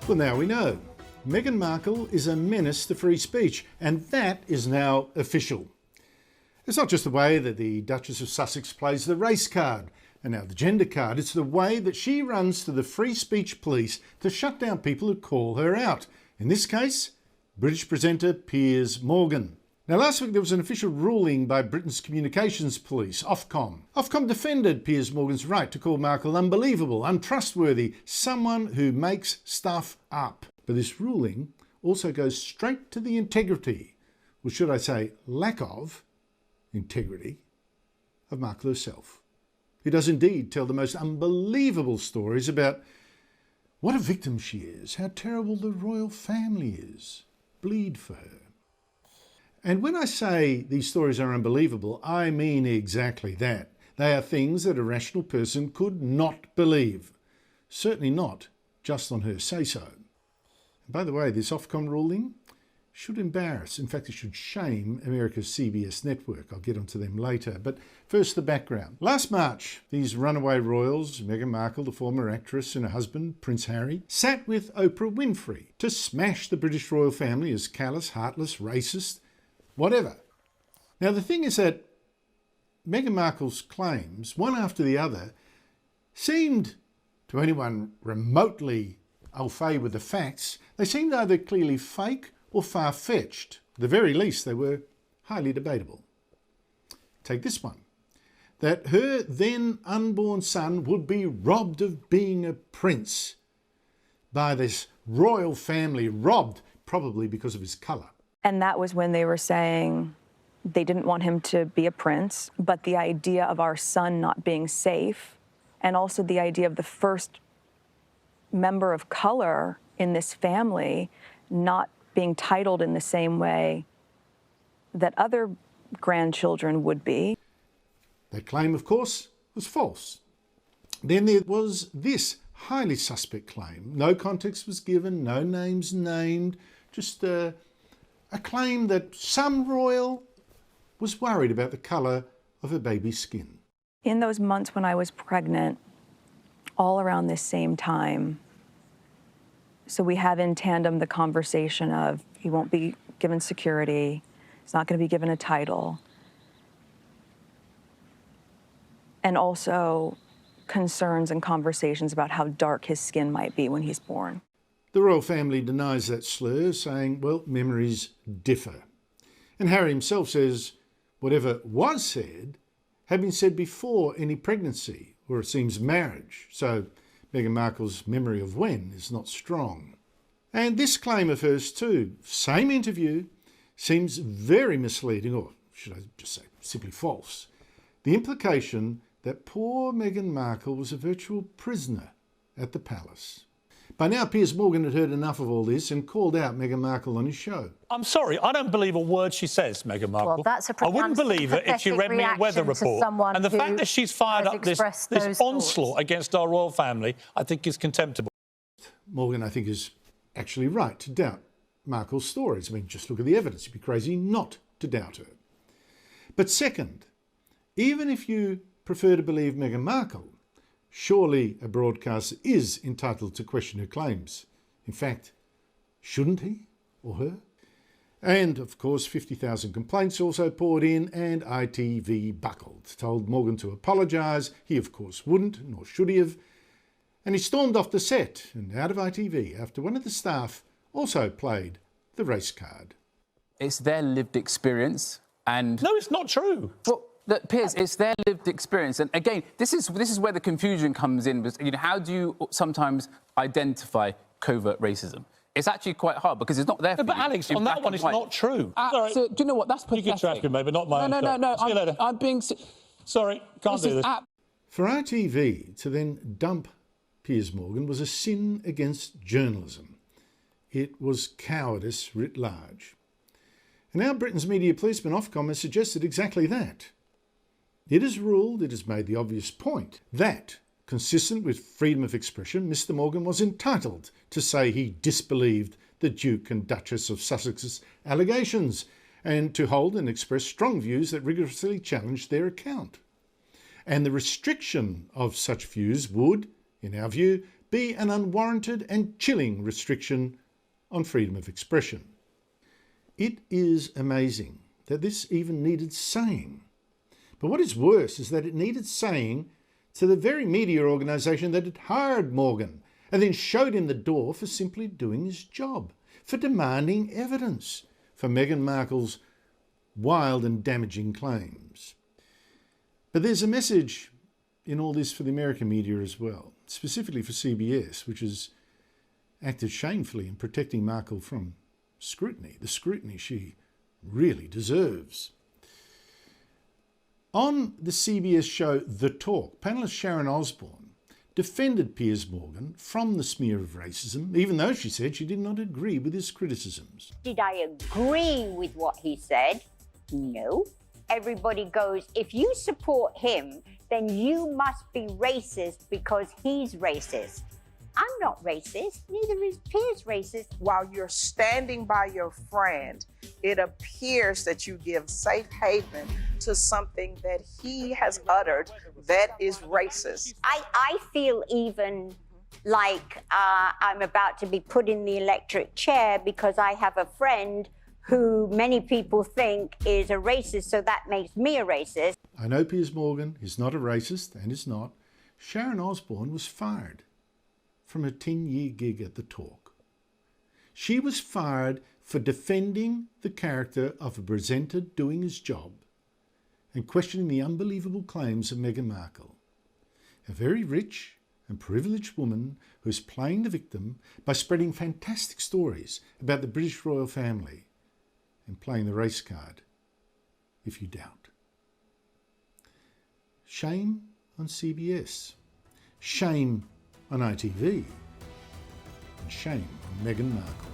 Well, now we know. Meghan Markle is a menace to free speech, and that is now official. It's not just the way that the Duchess of Sussex plays the race card and now the gender card, it's the way that she runs to the free speech police to shut down people who call her out. In this case, British presenter Piers Morgan. Now, last week there was an official ruling by Britain's communications police, Ofcom. Ofcom defended Piers Morgan's right to call Markle unbelievable, untrustworthy, someone who makes stuff up. But this ruling also goes straight to the integrity, or should I say lack of integrity, of Markle herself. Who does indeed tell the most unbelievable stories about what a victim she is, how terrible the royal family is. Bleed for her. And when I say these stories are unbelievable, I mean exactly that. They are things that a rational person could not believe. Certainly not just on her say-so. And by the way, this Ofcom ruling should embarrass, in fact it should shame America's CBS network. I'll get onto them later. But first the background. Last March, these runaway royals, Meghan Markle, the former actress, and her husband, Prince Harry, sat with Oprah Winfrey to smash the British royal family as callous, heartless, racist, whatever. Now the thing is that Meghan Markle's claims, one after the other, seemed, to anyone remotely au fait with the facts, they seemed either clearly fake or far-fetched. At the very least, they were highly debatable. Take this one, that her then unborn son would be robbed of being a prince by this royal family, robbed probably because of his colour. And that was when they were saying they didn't want him to be a prince, but the idea of our son not being safe, and also the idea of the first member of color in this family not being titled in the same way that other grandchildren would be. That claim, of course, was false. Then there was this highly suspect claim. No context was given, no names named, just a claim that some royal was worried about the colour of her baby's skin. In those months when I was pregnant, all around this same time, so we have in tandem the conversation of he won't be given security, he's not going to be given a title, and also concerns and conversations about how dark his skin might be when he's born. The royal family denies that slur, saying, well, memories differ. And Harry himself says whatever was said had been said before any pregnancy, or it seems marriage, so Meghan Markle's memory of when is not strong. And this claim of hers too, same interview, seems very misleading, or should I just say simply false. The implication that poor Meghan Markle was a virtual prisoner at the palace. By now, Piers Morgan had heard enough of all this and called out Meghan Markle on his show. I'm sorry, I don't believe a word she says, Meghan Markle. Well, that's a I wouldn't believe it if she read me a weather report. And the fact that she's fired up this onslaught against our royal family, I think is contemptible. Morgan, I think, is actually right to doubt Markle's stories. I mean, just look at the evidence. You'd be crazy not to doubt her. But second, even if you prefer to believe Meghan Markle, surely a broadcaster is entitled to question her claims. In fact, shouldn't he or her? And, of course, 50,000 complaints also poured in, and ITV buckled, told Morgan to apologise. He, of course, wouldn't, nor should he have. And he stormed off the set and out of ITV after one of the staff also played the race card. It's their lived experience, and... No, it's not true. Well, look, Piers, it's their lived experience. And again, this is where the confusion comes in. You know, how do you sometimes identify covert racism? It's actually quite hard because it's not there for But Alex, on that one, it's not true. So, do you know what? That's pathetic. You can track him, maybe not mine. No. See you later. I'm being... Sorry, can't do this. For ITV to then dump Piers Morgan was a sin against journalism. It was cowardice writ large. And now Britain's media policeman Ofcom has suggested exactly that. It has ruled, it has made the obvious point, that, consistent with freedom of expression, Mr Morgan was entitled to say he disbelieved the Duke and Duchess of Sussex's allegations and to hold and express strong views that rigorously challenged their account. And the restriction of such views would, in our view, be an unwarranted and chilling restriction on freedom of expression. It is amazing that this even needed saying. But what is worse is that it needed saying to the very media organisation that had hired Morgan and then showed him the door for simply doing his job, for demanding evidence for Meghan Markle's wild and damaging claims. But there's a message in all this for the American media as well, specifically for CBS, which has acted shamefully in protecting Markle from scrutiny, the scrutiny she really deserves. On the CBS show The Talk, panellist Sharon Osbourne defended Piers Morgan from the smear of racism, even though she said she did not agree with his criticisms. Did I agree with what he said? No. Everybody goes, if you support him, then you must be racist because he's racist. I'm not racist, neither is Piers racist. While you're standing by your friend, it appears that you give safe haven to something that he has uttered that is racist. I feel even like I'm about to be put in the electric chair because I have a friend who many people think is a racist, so that makes me a racist. I know Piers Morgan is not a racist and is not. Sharon Osbourne was fired from a 10-year gig at The Talk. She was fired for defending the character of a presenter doing his job and questioning the unbelievable claims of Meghan Markle, a very rich and privileged woman who is playing the victim by spreading fantastic stories about the British royal family and playing the race card, if you doubt. Shame on CBS, shame on ITV, and shame on Meghan Markle.